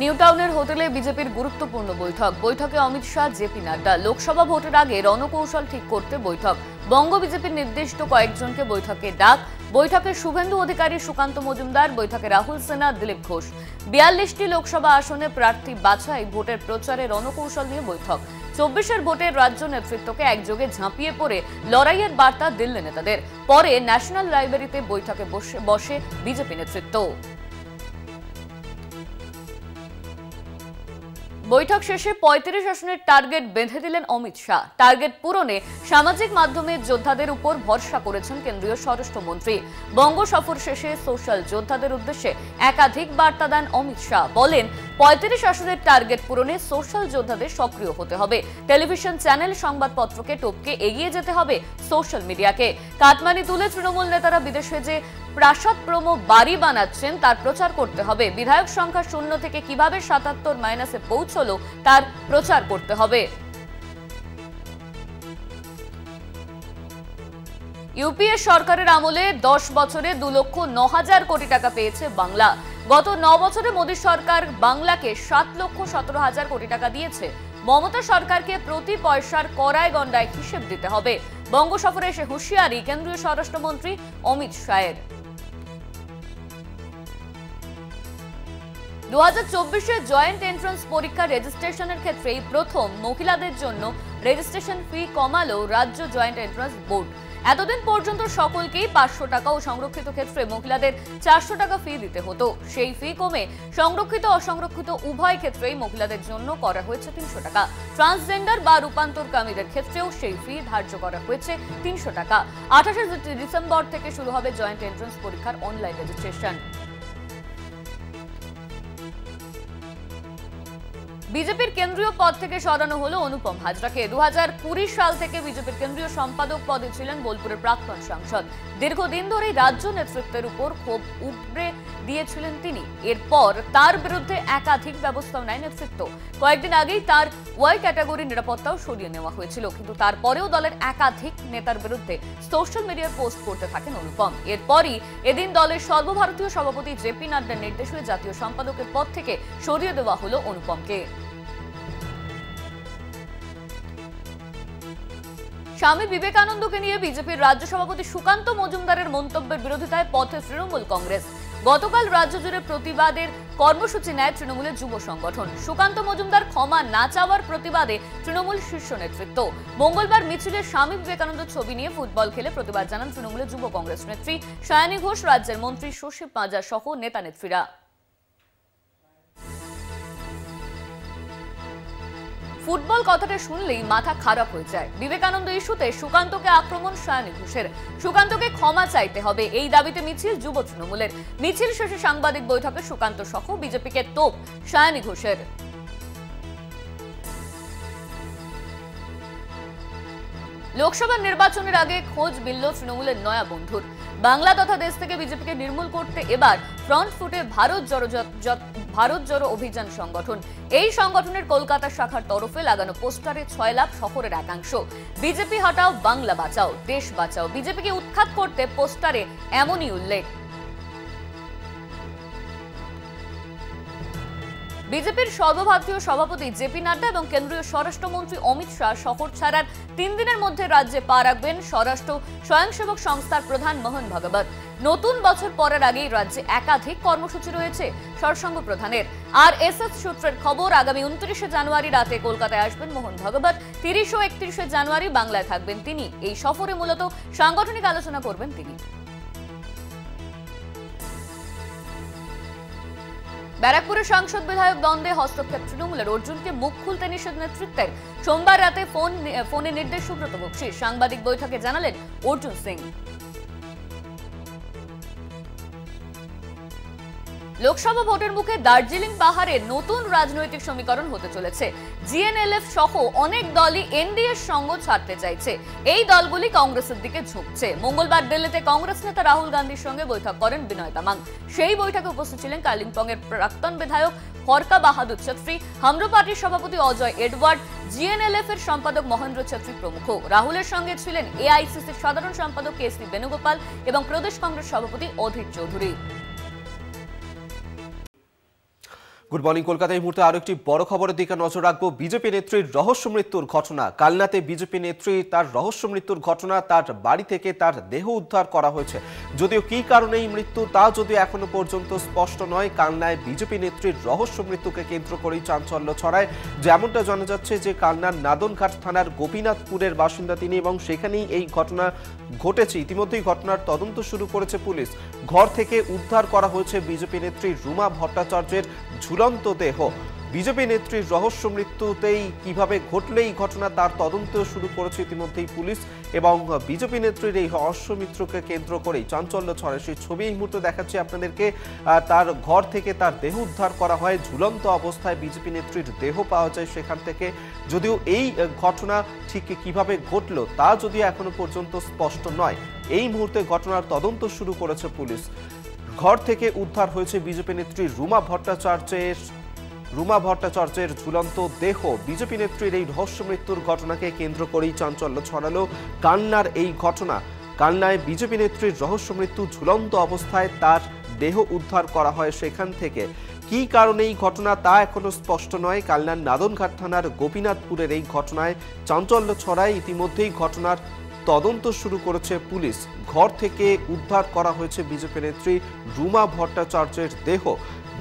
New টাউনের হোটেলে বিজেপির গুরুত্বপূর্ণ বৈঠকে অমিত শাহ, জেপি নাড্ডা। লোকসভা ভোটের আগে রণকৌশল ঠিক করতে বৈঠক। বঙ্গ বিজেপির নির্দিষ্ট কয়েকজনকে বৈঠকে ডাক। বৈঠকে শুভেন্দু অধিকারী, সুকান্ত মজুমদার, বৈঠকে রাহুল সিনহা, দিলীপ ঘোষ। 42টি লোকসভা আসনে প্রার্থী বাছাই, ভোটের প্রচারে রণকৌশল নিয়ে বৈঠক। 24-এর ভোটের রাজ্য নেতৃত্বকে একযোগে ঝাঁপিয়ে পড়ে লড়াইয়ের বার্তা দিল্লি নেতাদের। পরে ন্যাশনাল লাইব্রেরিতে বৈঠকে বসে বিজেপি নেতৃত্ব। বৈঠক শেষে 35 আসনের টার্গেট বেঁধে দিলেন অমিত শাহ। টার্গেট পূরণে সামাজিক মাধ্যমে যোদ্ধাদের উপর ভরসা করেছেন কেন্দ্রীয় স্বরাষ্ট্রমন্ত্রী। বঙ্গ সফর শেষে সোশ্যাল যোদ্ধাদের উদ্দেশ্যে একাধিক বার্তা দেন অমিত শাহ। বলেন, 35 আসনের টার্গেট পূরণে সোশ্যাল যোদ্ধাদের সক্রিয় হতে হবে। টেলিভিশন চ্যানেল, সংবাদপত্রকে টপকে এগিয়ে যেতে হবে সোশ্যাল মিডিয়াকে। কাটমানি তুলে তৃণমূল নেতারা বিদেশে যে প্রাসাদ প্রমো বাড়ি বানাচ্ছেন তার প্রচার করতে হবে। বিধায়ক সংখ্যা 0 থেকে কিভাবে 77 মাইনাসে পৌঁছলো তার প্রচার করতে হবে। ইউপিএ সরকারের আমলে 10 বছরে 2,09,000 কোটি টাকা পেয়েছে বাংলা। গত 9 বছরে মোদী সরকার বাংলাকে 7,17,000 কোটি টাকা দিয়েছে। মমতা সরকারকে প্রতি পয়সার কড়ায় গন্ডায় হিসেব দিতে হবে। বঙ্গ সফরে এসে হুঁশিয়ারি কেন্দ্রীয় স্বরাষ্ট্রমন্ত্রী অমিত শাহের। 2024-এ জয়েন্ট এন্ট্রান্স পরীক্ষার রেজিস্ট্রেশনের ক্ষেত্রে এই প্রথম মহিলাদের জন্য রেজিস্ট্রেশন ফি কমালো রাজ্য জয়েন্ট এন্ট্রান্স বোর্ড। এতদিন পর্যন্ত সকলকেই 500 টাকা ও সংরক্ষিত ক্ষেত্রে মহিলাদের 400 টাকা ফি দিতে হতো। সেই ফি কমে সংরক্ষিত অসংরক্ষিত উভয় ক্ষেত্রেই মহিলাদের জন্য করা হয়েছে 300 টাকা। ট্রান্সজেন্ডার বা রূপান্তরকামীদের ক্ষেত্রেও সেই ফি ধার্য করা হয়েছে 300 টাকা। 28শে ডিসেম্বর থেকে শুরু হবে জয়েন্ট এন্ট্রান্স পরীক্ষার অনলাইন রেজিস্ট্রেশন। বিজেপির কেন্দ্রীয় পদ থেকে সরানো হলো অনুপম হাজরাকে। 2020 সাল থেকে বিজেপির কেন্দ্রীয় সম্পাদক পদে ছিলেন বোলপুরের প্রাক্তন সাংসদ। দীর্ঘদিন ধরেই রাজ্য নেতৃত্বের উপর ক্ষোভ উগরে দিয়েছিলেন তিনি। এরপর তার বিরুদ্ধে একাধিক ব্যবস্থা নেয় নেতৃত্ব। কয়েকদিন আগেই তার ওয়াই ক্যাটাগরি নিরাপত্তাও সরিয়ে নেওয়া হয়েছিল, কিন্তু তারপরেও দলের একাধিক নেতার বিরুদ্ধে সোশ্যাল মিডিয়ায় পোস্ট করতে থাকেন অনুপম। এরপরই এদিন দলের সর্বভারতীয় সভাপতি জেপি নাড্ডার নির্দেশে জাতীয় সম্পাদকের পদ থেকে সরিয়ে দেওয়া হলো অনুপমকে। স্বামী বিবেকানন্দকে নিয়ে বিজেপির রাজ্য সভাপতি সুকান্ত মজুমদারের মন্তব্যের বিরোধিতায় পথে তৃণমূল কংগ্রেস। গতকাল রাজ্য জুড়ে প্রতিবাদের কর্মসূচি নেয় তৃণমূলের যুব সংগঠন। সুকান্ত মজুমদার ক্ষমা না চাওয়ার প্রতিবাদে তৃণমূল শীর্ষ নেতৃত্ব। মঙ্গলবার মিছিলে স্বামী বিবেকানন্দ ছবি নিয়ে ফুটবল খেলে প্রতিবাদ জানান তৃণমূলের যুব কংগ্রেস নেত্রী সায়নী ঘোষ, রাজ্যের মন্ত্রী শশী পাঁজা সহ নেতা নেত্রীরা। ফুটবল কথাটা শুনলেই মাথা খারাপ হয়ে যায়। বিবেকানন্দ ইস্যুতে সুকান্তকে আক্রমণ সায়নী ঘোষের। সুকান্তকে ক্ষমা চাইতে হবে, এই দাবিতে মিছিল যুব তৃণমূলের। মিছিল শেষে সাংবাদিক বৈঠকে সুকান্ত সহ বিজেপিকে তোপ সায়নী ঘোষের। লোকসভা নির্বাচনের আগে খোঁজ মিলল তৃণমূলের নয়া বন্ধুর। বাংলা তথা দেশ থেকে বিজেপিকে নির্মূল করতে এবার ফ্রন্ট ফুটে ভারত জোড়ো অভিযান সংগঠন। এই সংগঠনের কলকাতা শাখার তরফে লাগানো পোস্টারে 6 লাখ শহরের একাংশ। বিজেপি হটাও, বাংলা বাঁচাও, দেশ বাঁচাও। বিজেপিকে উৎখাত করতে পোস্টারে এমনই উল্লেখ। বিজেপির সর্বভারতীয় সভাপতি জেপি নাড্ডা এবং কেন্দ্রীয় স্বরাষ্ট্রমন্ত্রী অমিত শাহ শহর ছাড়ার 3 দিনের মধ্যে রাজ্যে পা রাখবেন স্বরাষ্ট্র স্বয়ংসেবক সংস্থার প্রধান মোহন ভাগবত। নতুন বছর পরের আগেই রাজ্যে একাধিক কর্মসূচি রয়েছে সরসংঘ প্রধানের। আরএসএস সূত্রের খবর, আগামী 29শে জানুয়ারি রাতে কলকাতায় আসবেন মোহন ভাগবত। 30 ও 31শে জানুয়ারি বাংলায় থাকবেন তিনি। এই সফরে মূলত সাংগঠনিক আলোচনা করবেন তিনি। ব্যারাকপুরের সাংসদ বিধায়ক দ্বন্দ্বে হস্তক্ষেপ তৃণমূলের। অর্জুনকে মুখ খুলতে নিষেধ নেতৃত্বের। সোমবার রাতে ফোনে নির্দেশ সুব্রত বক্সি। সাংবাদিক বৈঠকে জানালেন অর্জুন সিং। লোকসভা ভোটের মুখে দার্জিলিং পাহাড়ে নতুন রাজনৈতিক সমীকরণ হতে চলেছে। জিএনএলএফ সহ অনেক দলই এনডিএর সঙ্গ ছাড়তে চাইছে। এই দলগুলি কংগ্রেসের দিকে ঝুঁকছে। মঙ্গলবার দিল্লিতে কংগ্রেস নেতা রাহুল গান্ধীর সঙ্গে বৈঠক করেন বিনয় তামাং। সেই বৈঠকে উপস্থিত ছিলেন কালিম্পংয়ের প্রাক্তন বিধায়ক হরকা বাহাদুর ছত্রী, হামরো পার্টির সভাপতি অজয় এডওয়ার্ড, জিএনএলএফ এর সম্পাদক মহেন্দ্র ছত্রী প্রমুখ। রাহুলের সঙ্গে ছিলেন এআইসিসির সাধারণ সম্পাদক কেসি বেণুগোপাল এবং প্রদেশ কংগ্রেস সভাপতি অধীর চৌধুরী। Good morning Kolkata. এই মুহূর্তে আরো একটি বড় খবরের দিকে নজর রাখবো। বিজেপি নেত্রীর রহস্য মৃত্যুর ঘটনা। কালনাতে বিজেপি নেত্রী তার রহস্য মৃত্যুর ঘটনা, তার বাড়ি থেকে তার দেহ উদ্ধার করা হয়েছে। যদিও কি কারণে এই মৃত্যু তা যদিও এখনো পর্যন্ত স্পষ্ট নয়। কালনায় বিজেপি নেত্রীর রহস্য মৃত্যুকে কেন্দ্র করেই চাঞ্চল্য ছড়ায়। যেমনটা জানা যাচ্ছে যে কালনার নাদনঘাট থানার গোপীনাথপুরের বাসিন্দা তিনি, এবং সেখানেই এই ঘটনা ঘটেছে। ইতিমধ্যেই ঘটনার তদন্ত শুরু করেছে পুলিশ। ঘর থেকে উদ্ধার করা হয়েছে বিজেপি নেত্রী রুমা ভট্টাচার্যের ঝুলন্ত দেহ। বিজেপি নেত্রীর রহস্য মৃত্যুতেই কিভাবে ঘটল এই ঘটনা তার তদন্ত শুরু করেছে ইতিমধ্যেই পুলিশ, এবং বিজেপি নেত্রীর এই রহস্য মৃত্যুকে কেন্দ্র করেই চাঞ্চল্য ছড়ায়। সেই ছবি এই মুহূর্তে দেখাচ্ছি আপনাদেরকে। তার ঘর থেকে তার দেহ উদ্ধার করা হয়, ঝুলন্ত অবস্থায় বিজেপি নেত্রীর দেহ পাওয়া যায় সেখান থেকে। যদিও এই ঘটনা ঠিক কিভাবে ঘটল তা যদিও এখনো পর্যন্ত স্পষ্ট নয়। এই মুহূর্তে ঘটনার তদন্ত শুরু করেছে পুলিশ। ঘর থেকে উদ্ধার হয়েছে বিজেপি নেত্রী রুমা ভট্টাচার্যের ঝুলন্ত দেহ। বিজেপি নেত্রীর এই রহস্য মৃত্যুর ঘটনাকে কেন্দ্র করেই চাঞ্চল্য ছড়ালো কালনার এই ঘটনা। কালনায় বিজেপি নেত্রীর রহস্য মৃত্যু, ঝুলন্ত অবস্থায় তার দেহ উদ্ধার করা হয় সেখান থেকে। কি কারণে এই ঘটনা তা এখনো স্পষ্ট নয়। কালনার নাদনঘাট থানার গোপীনাথপুরের এই ঘটনায় চাঞ্চল্য ছড়ায়। ইতিমধ্যেই ঘটনার তদন্ত শুরু করেছে পুলিশ। ঘর থেকে উদ্ধার করা হয়েছে বিজেপি নেত্রী রুমা ভট্টাচার্যের দেহ।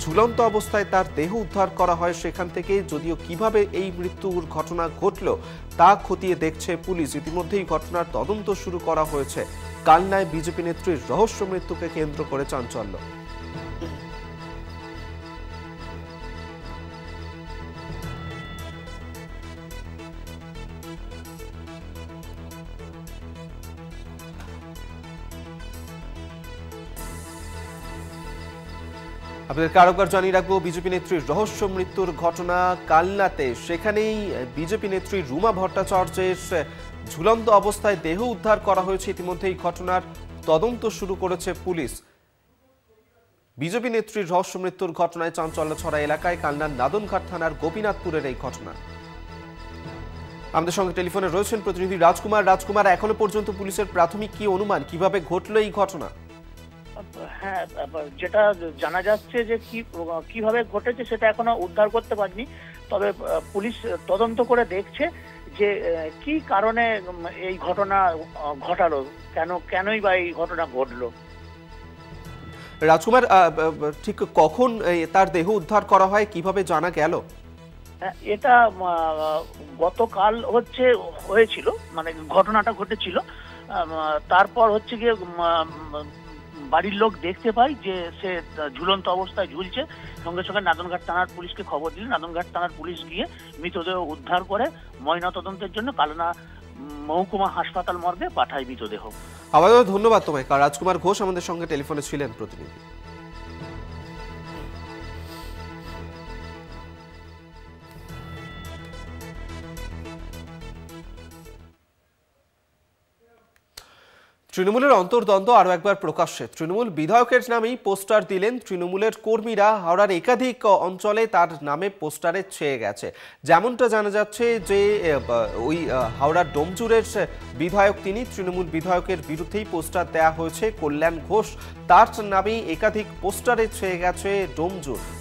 ঝুলন্ত অবস্থায় তার দেহ উদ্ধার করা হয় সেখান থেকে। যদিও কিভাবে এই মৃত্যুর ঘটনা ঘটল তা খতিয়ে দেখছে পুলিশ। ইতিমধ্যেই ঘটনার তদন্ত শুরু করা হয়েছে। কালনায় বিজেপি নেত্রীর রহস্য মৃত্যুকে কেন্দ্র করে চাঞ্চল্য। আপনাদেরকে আরেকবার জানিয়ে রাখবো, বিজেপি নেত্রীর রহস্য মৃত্যুর ঘটনা কালনাতে। সেখানেই বিজেপি নেত্রী রুমা ভট্টাচার্যের ঝুলন্ত অবস্থায় দেহ উদ্ধার করা হয়েছে। ইতিমধ্যে এই ঘটনার তদন্ত শুরু করেছে পুলিশ। বিজেপি নেত্রীর রহস্য মৃত্যুর ঘটনায় চাঞ্চল্য ছড়া এলাকায়। কালনার নাদনঘাট থানার গোপীনাথপুরের এই ঘটনা। আমাদের সঙ্গে টেলিফোনে রয়েছেন প্রতিনিধি রাজকুমার, এখনো পর্যন্ত পুলিশের প্রাথমিক কি অনুমান, কিভাবে ঘটলো এই ঘটনা? হ্যাঁ, যেটা জানা যাচ্ছে যে কিভাবে ঘটেছে সেটা এখনো উদ্ধার করতে পারেনি। তবে পুলিশ তদন্ত করে দেখছে যে কি কারণে এই ঘটনা ঘটালো, কেনই বা এই ঘটনা ঘটলো। রাজকুমার, ঠিক কখন তার দেহ উদ্ধার করা হয়, কিভাবে জানা গেল? এটা গতকাল হয়েছিল, মানে ঘটনাটা ঘটেছিল। তারপর গিয়ে বাড়ির লোক দেখতে পায় যে সে ঝুলন্ত অবস্থায় ঝুলছে। সঙ্গে সঙ্গে নাদনঘাট থানার পুলিশকে খবর দিলে নাদনঘাট থানার পুলিশ গিয়ে মৃতদেহ উদ্ধার করে ময়নাতদন্তের জন্য কালনা মহকুমা হাসপাতাল মর্গে পাঠায় মৃতদেহ। আবারও ধন্যবাদ তোমায়। রাজকুমার ঘোষ আমাদের সঙ্গে টেলিফোনে ছিলেন প্রতিনিধি। তৃণমূলের অন্তর্দ্বন্দ্ব আরও একবার প্রকাশ্যে। তৃণমূল বিধায়কের নামেই পোস্টার দিলেন তৃণমূলের কর্মীরা। হাওড়ার একাধিক অঞ্চলে তার নামে পোস্টারে ছেয়ে গেছে। যেমনটা জানা যাচ্ছে যে ওই হাওড়ার ডোমজুরের বিধায়ক তিনি, তৃণমূল বিধায়কের বিরুদ্ধেই পোস্টার দেওয়া হয়েছে। কল্যাণ ঘোষ, তার নামেই একাধিক পোস্টারে ছেয়ে গেছে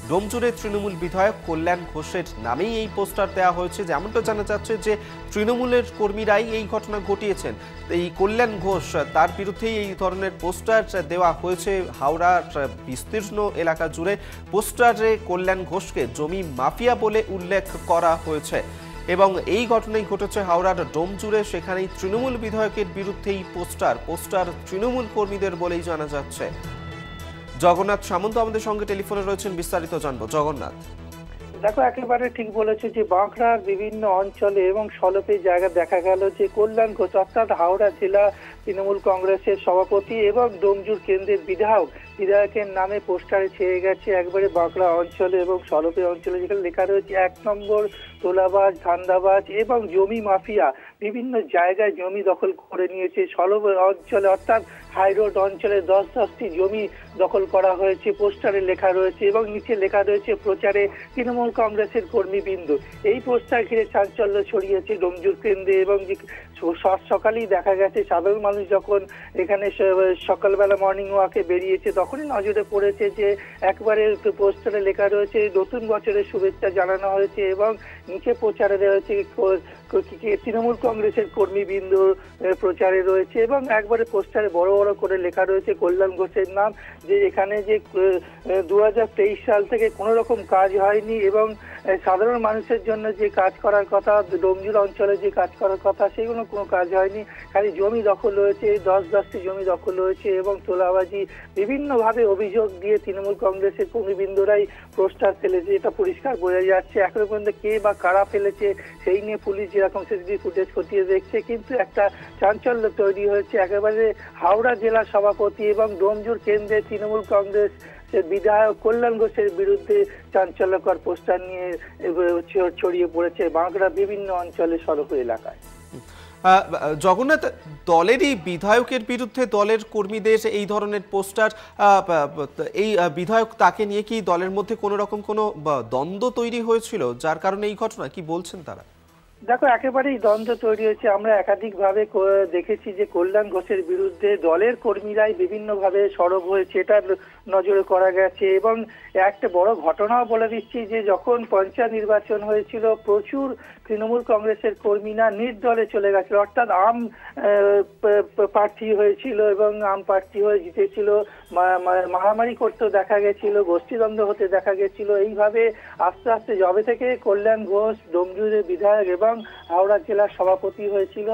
ডোমজুরের তৃণমূল বিধায়ক কল্যাণ ঘোষের নামেই এই পোস্টার দেওয়া হয়েছে। যেমনটা জানা যাচ্ছে যে তৃণমূলের কর্মীরাই এই ঘটনা ঘটিয়েছেন। এই কল্যাণ ঘোষ, তার বিরুদ্ধেই এই ধরনের পোস্টার দেওয়া হয়েছে হাওড়ার বিস্তীর্ণ এলাকা জুড়ে। পোস্টারে কল্যাণ ঘোষকে জমি মাফিয়া বলে উল্লেখ করা হয়েছে, এবং এই ঘটনাই ঘটেছে হাওড়ার ডোমজুড়ে। সেখানেই তৃণমূল বিধায়কের বিরুদ্ধেই পোস্টার তৃণমূল কর্মীদের বলেই জানা যাচ্ছে। জগন্নাথ সামন্ত আমাদের সঙ্গে টেলিফোনে রয়েছেন, বিস্তারিত জানবো। জগন্নাথ, দেখো, একেবারে ঠিক বলেছে যে বাঁকড়ার বিভিন্ন অঞ্চলে এবং সলপে জায়গা দেখা গেল যে কল্যাণ ঘোষ অর্থাৎ হাওড়া জেলা তৃণমূল কংগ্রেসের সভাপতি এবং ডোমজুর কেন্দ্রের বিধায়কের নামে পোস্টারে ছেয়ে গেছে একবারে বাঁকড়া অঞ্চলে এবং সলপে অঞ্চলে, যেখানে লেখা রয়েছে 1 নম্বর তোলাবাজ, ধান্দাবাজ এবং জমি মাফিয়া। বিভিন্ন জায়গায় জমি দখল করে নিয়েছে সলপ অঞ্চলে, অর্থাৎ হাইরোড অঞ্চলে 10টি জমি দখল করা হয়েছে, পোস্টারে লেখা রয়েছে এবং নিচে লেখা রয়েছে প্রচারে তৃণমূল কংগ্রেসের কর্মীবৃন্দ। এই পোস্টার ঘিরে চাঞ্চল্য ছড়িয়েছে ডোমজুর কেন্দ্রে এবং সকালেই দেখা গেছে সাধারণ মানুষ যখন এখানে সকালবেলা মর্নিং ওয়াকে বেরিয়েছে তখনই নজরে পড়েছে যে একবারে পোস্টারে লেখা রয়েছে নতুন বছরের শুভেচ্ছা জানানো হয়েছে এবং নিচে প্রচারে রয়েছে তৃণমূল কংগ্রেসের কর্মীবৃন্দ প্রচারে রয়েছে এবং একবারে পোস্টারে বড় বড় করে লেখা রয়েছে কল্যাণ ঘোষের নাম, যে এখানে যে 2023 সাল থেকে কোনো রকম কাজ হয়নি এবং সাধারণ মানুষের জন্য যে কাজ করার কথা, ডোমজুর অঞ্চলে যে কাজ করার কথা সেগুলো কোনো কাজ হয়নি। খালি জমি দখল হয়েছে, 10টি জমি দখল হয়েছে এবং তোলাবাজি বিভিন্নভাবে অভিযোগ দিয়ে তৃণমূল কংগ্রেসের কর্মীবৃন্দরাই পোস্টার ফেলেছে। এটা পরিষ্কার বোঝা যাচ্ছে। এখনো পর্যন্ত কে বা কারা ফেলেছে সেই নিয়ে পুলিশ যেরকম সিসিটিভি ফুটেজ খতিয়ে দেখছে, কিন্তু একটা চাঞ্চল্য তৈরি হয়েছে। একেবারে হাওড়া জেলা সভাপতি এবং ডোমজুর কেন্দ্রে তৃণমূল কংগ্রেস বিধায়ক কল্যাণ ঘোষের বিরুদ্ধে চাঞ্চল্যকর পোস্টার নিয়ে ছড়িয়ে পড়েছে বাঁকড়া বিভিন্ন অঞ্চলে সড়ক এলাকায়। জগন্নাথ, দলেরই বিধায়কের বিরুদ্ধে দলের কর্মীদের এই ধরনের পোস্টার, এই বিধায়ক তাকে নিয়ে কি দলের মধ্যে কোনো রকম কোনো দ্বন্দ্ব তৈরি হয়েছিল যার কারণে এই ঘটনা, কি বলছেন তারা? দেখো, একেবারেই দ্বন্দ্ব তৈরি হয়েছে। আমরা একাধিকভাবে দেখেছি যে কল্যাণ ঘোষের বিরুদ্ধে দলের কর্মীরাই বিভিন্নভাবে সরব হয়েছে, এটা নজরে করা গেছে। এবং একটা বড় ঘটনাও বলে দিচ্ছি যে যখন পঞ্চায়েত নির্বাচন হয়েছিল প্রচুর তৃণমূল কংগ্রেসের কর্মীরা নির্দলে চলে গেছিল, অর্থাৎ আম প্রার্থী হয়েছিল এবং আম প্রার্থী হয়ে জিতেছিল, মারামারি করতেও দেখা গেছিল, গোষ্ঠীদ্বন্দ্ব হতে দেখা গেছিল। এইভাবে আস্তে আস্তে যবে থেকে কল্যাণ ঘোষ ডোমজুরের বিধায়ক এবং হাওড়া জেলার সভাপতি হয়েছিল,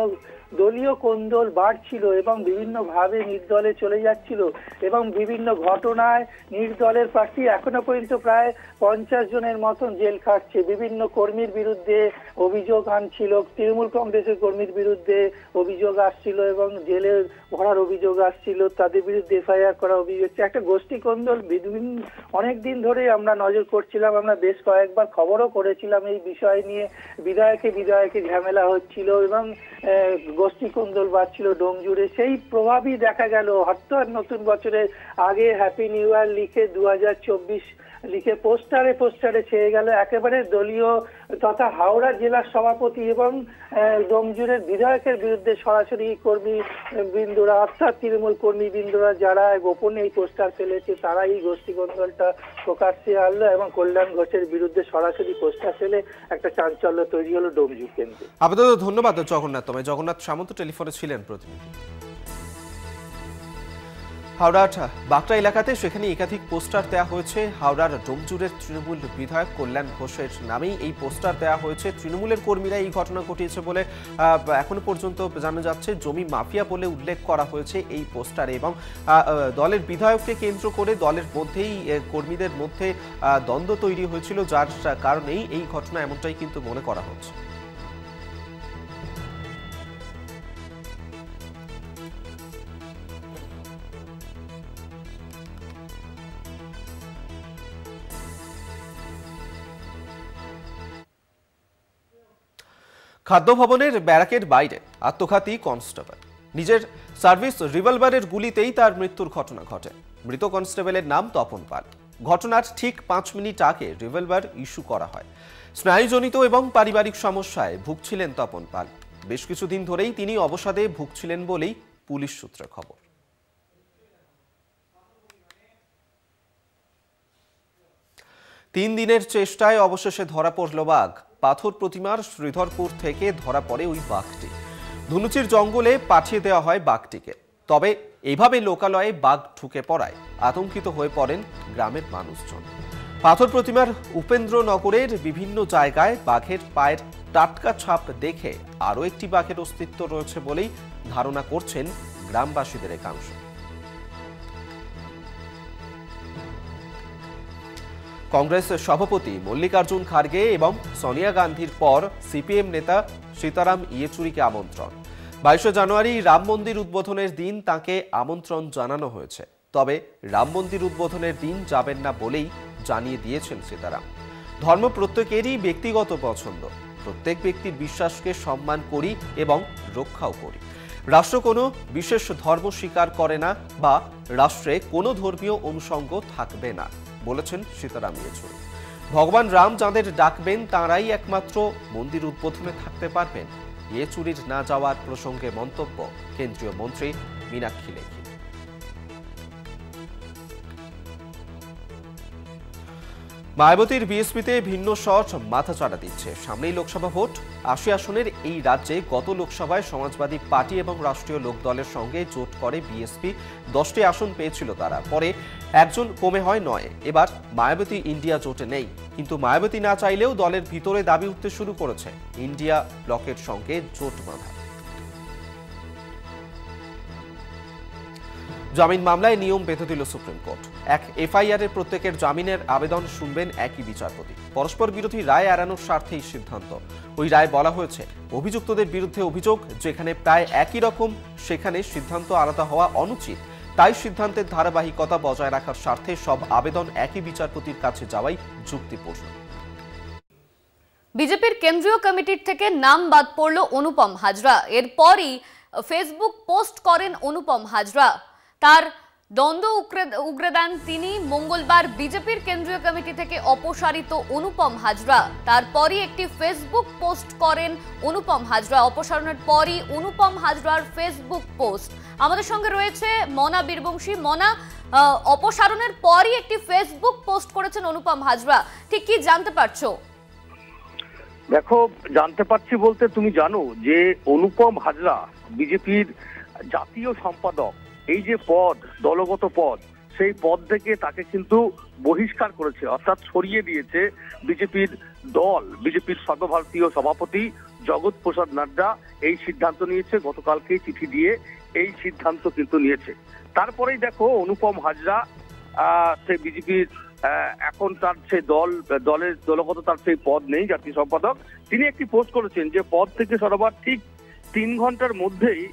দলীয় কোন্দল বাড়ছিল এবং বিভিন্নভাবে নির্দলে চলে যাচ্ছিল এবং বিভিন্ন ঘটনায় নির্দলের প্রার্থী এখনো পর্যন্ত প্রায় 50 জনের মতন জেল খাটছে। বিভিন্ন কর্মীর বিরুদ্ধে অভিযোগ আনছিল, তৃণমূল কংগ্রেসের কর্মীর বিরুদ্ধে অভিযোগ আসছিল এবং জেলে ভরার অভিযোগ আসছিল, তাদের বিরুদ্ধে এফআইআর করা অভিযোগ। একটা গোষ্ঠী কোন্দল অনেকদিন ধরে আমরা নজর করছিলাম, আমরা বেশ কয়েকবার খবরও করেছিলাম এই বিষয় নিয়ে। বিধায়কে ঝামেলা হচ্ছিল এবং গোষ্ঠী কোন্দল বাড়ছিল ডোমজুড়ে। সেই প্রভাবই দেখা গেল হঠাৎ নতুন বছরের আগে হ্যাপি নিউ ইয়ার লিখে 2024 লিখে পোস্টারে ছেয়ে গেল। একেবারে দলীয় তথা হাওড়া জেলার সভাপতি এবং ডোমজুরের বিধায়কের বিরুদ্ধে সরাসরি কর্মী বৃন্দরা, অর্থাৎ তৃণমূল কর্মী বৃন্দরা যারা গোপনে এই পোস্টার ফেলেছে তারা এই গোষ্ঠী কোন্দলটা প্রকাশ্যে আনলো এবং কল্যাণ ঘোষের বিরুদ্ধে সরাসরি পোস্টার ফেলে একটা চাঞ্চল্য তৈরি হলো ডোমজুর কেন্দ্রে। আপাতত ধন্যবাদ জগন্নাথ। জগন্নাথ সামন্ত টেলিফোনে ছিলেন প্রতিনিধি। হাওড়ার বাঁকড়া এলাকাতে সেখানে একাধিক পোস্টার দেওয়া হয়েছে। হাওড়ার ডোমজুরের তৃণমূল বিধায়ক কল্যাণ ঘোষের নামেই এই পোস্টার দেওয়া হয়েছে। তৃণমূলের কর্মীরা এই ঘটনা ঘটিয়েছে বলে এখনো পর্যন্ত জানা যাচ্ছে। জমি মাফিয়া বলে উল্লেখ করা হয়েছে এই পোস্টারে এবং দলের বিধায়ককে কেন্দ্র করে দলের মধ্যেই কর্মীদের মধ্যে দ্বন্দ্ব তৈরি হয়েছিল, যার কারণেই এই ঘটনা এমনটাই কিন্তু মনে করা হচ্ছে। খাদ্য ভবনের ব্যারাকের বাইরে আত্মঘাতী কনস্টেবল, নিজের সার্ভিস রিভলভারের গুলিতেই তার মৃত্যুর ঘটনা ঘটে। মৃত কনস্টেবলের নাম তপন পাল। ঘটনার ঠিক 5 মিনিট আগে রিভলভার ইস্যু করা হয়। স্নায়ুজনিত এবং পারিবারিক সমস্যায় ভুগছিলেন তপন পাল। বেশ কিছুদিন ধরেই তিনি অবসাদে ভুগছিলেন বলেই পুলিশ সূত্রে খবর। তিন দিনের চেষ্টায় অবশেষে ধরা পড়ল বাঘ। পাথর প্রতিমার শ্রীধরপুর থেকে ধরা পড়ে ওই বাঘটি। ধুনুচির জঙ্গলে পাঠিয়ে দেওয়া হয় বাঘটিকে। তবে এইভাবে লোকালয়ে বাঘ ঢুকে পড়ায় আতঙ্কিত হয়ে পড়েন গ্রামের মানুষজন। পাথর প্রতিমার উপেন্দ্রনগরের বিভিন্ন জায়গায় বাঘের পায়ের টাটকা ছাপ দেখে আরও একটি বাঘের অস্তিত্ব রয়েছে বলেই ধারণা করছেন গ্রামবাসীদের একাংশ। কংগ্রেস সভাপতি মল্লিকার্জুন খার্গে এবং সোনিয়া গান্ধীর পর সিপিএম নেতা সীতারাম ইয়েচুরিকে আমন্ত্রণ। 22 জানুয়ারি রাম মন্দির উদ্বোধনের দিন তাকে আমন্ত্রণ জানানো হয়েছে। তবে রাম মন্দির উদ্বোধনের দিন যাবেন না বলেই জানিয়ে দিয়েছেন সীতারাম। ধর্ম প্রত্যেকেরই ব্যক্তিগত পছন্দ। প্রত্যেক ব্যক্তির বিশ্বাসকে সম্মান করি এবং রক্ষাও করি। রাষ্ট্র কোনো বিশেষ ধর্ম স্বীকার করে না বা রাষ্ট্রে কোনো ধর্মীয় অনুষঙ্গ থাকবে না বলেছেন সীতারাম ইয়েচুরি। ভগবান রাম যাদের ডাকবেন তাঁরাই একমাত্র মন্দির উদ্বোধনে থাকতে পারবেন। ইয়েচুরির না যাওয়ার প্রসঙ্গে মন্তব্য কেন্দ্রীয় মন্ত্রী মীনাক্ষী লেখি। মায়াবতীর বিএসপিতে ভিন্ন শট মাথাচাড়া দিচ্ছে। সামনেই লোকসভা ভোট। ৮০ আসনের এই রাজ্যে গত লোকসভায় সমাজবাদী পার্টি এবং রাষ্ট্রীয় লোকদলের সঙ্গে জোট করে বিএসপি 10টি আসন পেয়েছিল তারা। পরে একজন কমে হয় 9। এবার মায়াবতী ইন্ডিয়া জোটে নেই, কিন্তু মায়াবতী না চাইলেও দলের ভিতরে দাবি উঠতে শুরু করেছে ইন্ডিয়া ব্লকের সঙ্গে জোট বাঁধা। জামিন মামলায় নিয়ম বেঁধে দিল সুপ্রিম কোর্ট। এক এফআইআর এর প্রত্যেকের জামিনের আবেদন শুনবেন একই বিচারপতি। পরস্পর বিরোধী রায় এড়ানোর স্বার্থেই সিদ্ধান্ত। ওই রায় বলা হয়েছে, অভিযুক্তদের বিরুদ্ধে অভিযোগ যেখানে প্রায় একই রকম সেখানে সিদ্ধান্ত আলাদা হওয়া অনুচিত। তাই সিদ্ধান্তের ধারাবাহিকতা বজায় রাখার স্বার্থে সব আবেদন একই বিচারপতির কাছে যাওয়াই যুক্তিপূর্ণ। বিজেপির কেন্দ্রীয় কমিটির থেকে নাম বাদ পড়ল অনুপম হাজরা। এরপরই ফেসবুক পোস্ট করেন অনুপম হাজরা। তার দ্বন্দ্ব উগরে দেন তিনি। মঙ্গলবার বিজেপির কেন্দ্রীয় কমিটি থেকে অপসারিত অনুপম হাজরা। তারপরই একটি ফেসবুক পোস্ট করেন অনুপম হাজরা। অপসারণের পরই অনুপম হাজরার ফেসবুক পোস্ট। আমাদের সঙ্গে রয়েছে মনা বীরবংশী। মনা, অপসারণের পরই একটি ফেসবুক পোস্ট করেছেন অনুপম হাজরা, ঠিক কি জানতে পারছো? দেখো, জানতে পারছি বলতে তুমি জানো যে অনুপম হাজরা বিজেপির জাতীয় সম্পাদক, এই যে পদ, দলগত পদ, সেই পদ থেকে তাকে কিন্তু বহিষ্কার করেছে, অর্থাৎ সরিয়ে দিয়েছে বিজেপির দল। বিজেপির সর্বভারতীয় সভাপতি জগৎ প্রসাদ নাড্ডা এই সিদ্ধান্ত নিয়েছে। গতকালকে চিঠি দিয়ে এই সিদ্ধান্ত কিন্তু নিয়েছে। তারপরেই দেখো অনুপম হাজরা সে বিজেপির এখন তার সেই দলের দলগত তার সেই পদ নেই, জাতীয় সম্পাদক। তিনি একটি পোস্ট করেছেন যে পদ থেকে সরবার ঠিক 3 ঘন্টার মধ্যেই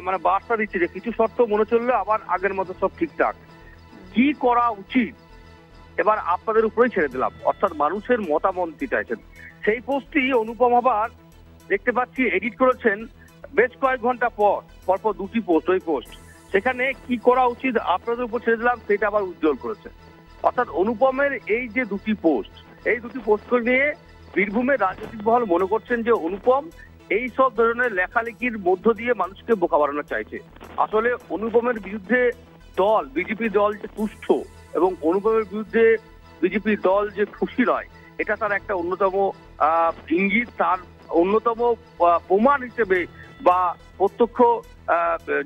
মানে বার্তা দিচ্ছে যে কিছু শর্ত মনে চললে আবার আগের মতো সব ঠিকঠাক। কি করা উচিত এবার আপনাদের উপরেই ছেড়ে দিলাম, অর্থাৎ মানুষের মতামত চাইছেন। সেই পোস্টটি অনুপম আবার দেখতে পাচ্ছি এডিট করেছেন বেশ কয়েক ঘন্টা পর 2টি পোস্ট, ওই পোস্ট সেখানে কি করা উচিত আপনাদের উপর ছেড়ে দিলাম সেটা আবার উজ্জ্বল করেছে। অর্থাৎ অনুপমের এই যে 2টি পোস্ট, এই 2টি পোস্ট নিয়ে বীরভূমের রাজনৈতিক মহল মনে করছেন যে অনুপম এই সব ধরনের লেখালেখির মধ্য দিয়ে মানুষকে বোকা বানানো চাইছে। আসলে অনুপমের বিরুদ্ধে দল, বিজেপি দল যে তুষ্ট এবং অনুপমের বিরুদ্ধে বিজেপি দল যে খুশি নয়, এটা তার একটা অন্যতম ইঙ্গিত, তার অন্যতম প্রমাণ হিসেবে বা প্রত্যক্ষ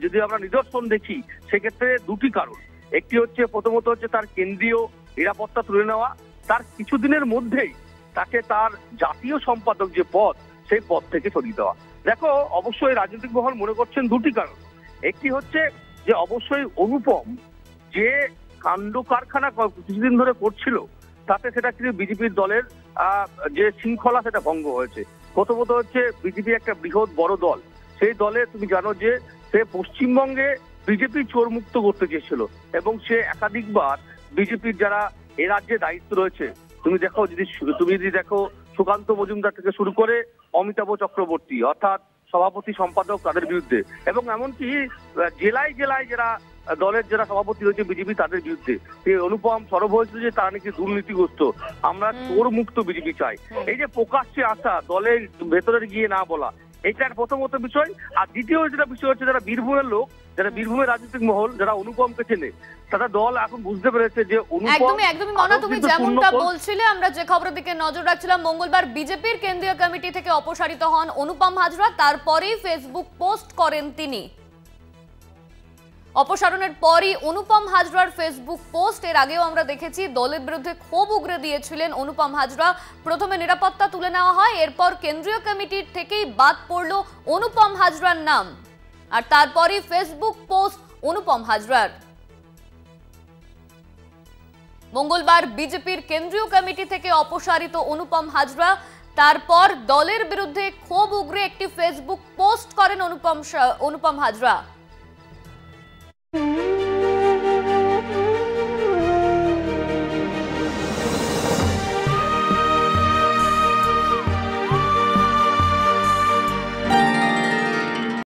যদি আমরা নিদর্শন দেখি সেক্ষেত্রে 2টি কারণ। একটি হচ্ছে, প্রথমত হচ্ছে তার কেন্দ্রীয় নিরাপত্তা তুলে নেওয়া, তার কিছুদিনের মধ্যেই তাকে তার জাতীয় সম্পাদক যে পদ সেই পদ থেকে সরিয়ে দেওয়া। দেখো, অবশ্যই রাজনৈতিক মহল মনে করছেন 2টি কারণ। একটি হচ্ছে যে অবশ্যই অনুপম যে কাণ্ড কারখানা কিছুদিন ধরে করছিল তাতে সেটা কিন্তু বিজেপির দলের যে শৃঙ্খলা সেটা ভঙ্গ হয়েছে। প্রথমত হচ্ছে বিজেপি একটা বৃহৎ বড় দল, সেই দলে তুমি জানো যে সে পশ্চিমবঙ্গে বিজেপি চোর মুক্ত করতে চেয়েছিল এবং সে একাধিকবার বিজেপির যারা এ রাজ্যে দায়িত্ব রয়েছে, তুমি যদি দেখো সুকান্ত মজুমদার থেকে শুরু করে অমিতাভ চক্রবর্তী অর্থাৎ সভাপতি সম্পাদক তাদের বিরুদ্ধে, এবং এমনকি জেলায় জেলায় যারা দলের যারা সভাপতি রয়েছে বিজেপি তাদের বিরুদ্ধে অনুপম সরব হয়েছিল যে তারা নাকি দুর্নীতিগ্রস্ত, আমরা চোর মুক্ত বিজেপি চাই। এই যে প্রকাশ্যে আসা, দলের ভেতরে গিয়ে না বলা, এটার প্রথমত বিষয়। আর দ্বিতীয় যেটা বিষয় হচ্ছে, যারা বীরভূমের লোক, যারা বীরভূমের রাজনৈতিক মহল, যারা অনুপমকে চেনে, তারা দল এখন বুঝতে পেরেছে যে একদমই মনা, তুমি যেমনটা বলছিলে, আমরা যে খবরের দিকে নজর রাখছিলাম, মঙ্গলবার বিজেপির কেন্দ্রীয় কমিটি থেকে অপসারিত হন অনুপম হাজরা। তারপরেই ফেসবুক পোস্ট করেন তিনি। অপসারণের পরই অনুপম হাজরার ফেসবুক পোস্ট। এর আগেও আমরা দেখেছি দলের বিরুদ্ধে ক্ষোভ উগরে দিয়েছিলেন অনুপম হাজরা। প্রথমে নিরাপত্তা তুলে নেওয়া হয়, এরপর কেন্দ্রীয় কমিটির থেকেই বাদ পড়ল অনুপম হাজরার নাম, আর তারপরই ফেসবুক পোস্ট অনুপম হাজরার। মঙ্গলবার বিজেপির কেন্দ্রীয় কমিটি থেকে অপসারিত অনুপম হাজরা। তারপর দলের বিরুদ্ধে ক্ষোভ উগরে একটি ফেসবুক পোস্ট করেন অনুপম হাজরা।